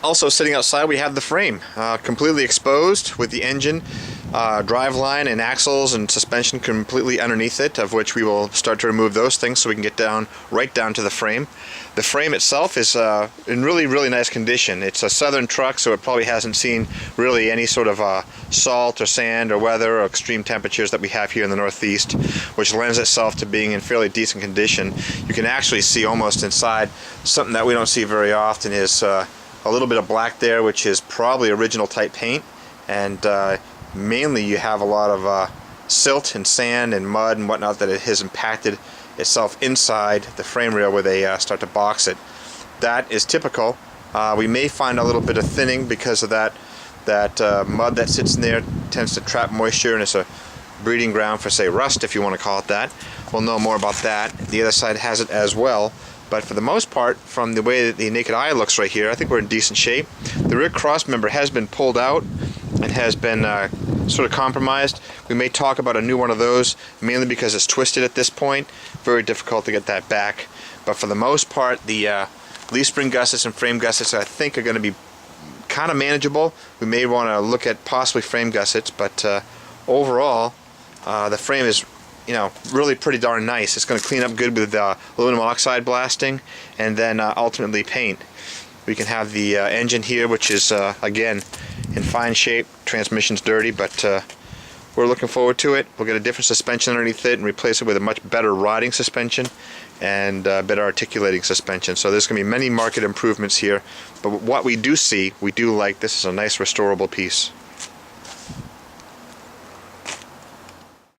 Also sitting outside we have the frame, completely exposed with the engine, driveline and axles and suspension completely underneath it, of which we will start to remove those things so we can get right down to the frame. The frame itself is in really nice condition. It's a southern truck, so it probably hasn't seen really any sort of salt or sand or weather or extreme temperatures that we have here in the Northeast, which lends itself to being in fairly decent condition. You can actually see almost inside. Something that we don't see very often is a little bit of black there, which is probably original type paint, and mainly you have a lot of silt and sand and mud and whatnot that it has impacted itself inside the frame rail where they start to box it. That is typical. We may find a little bit of thinning because of that mud that sits in there tends to trap moisture, and it's a breeding ground for, say, rust, if you want to call it that. We'll know more about that. The other side has it as well. But for the most part, from the way that the naked eye looks right here, I think we're in decent shape. The rear cross member has been pulled out and has been sort of compromised. We may talk about a new one of those, mainly because it's twisted at this point. Very difficult to get that back. But for the most part, the leaf spring gussets and frame gussets I think are going to be kind of manageable. We may want to look at possibly frame gussets, but overall, the frame is, you know, really pretty darn nice. It's going to clean up good with aluminum oxide blasting, and then ultimately paint. We can have the engine here, which is again in fine shape. Transmission's dirty, but we're looking forward to it. We'll get a different suspension underneath it and replace it with a much better riding suspension and better articulating suspension. So there's going to be many market improvements here, but what we do see, we do like. This is a nice restorable piece.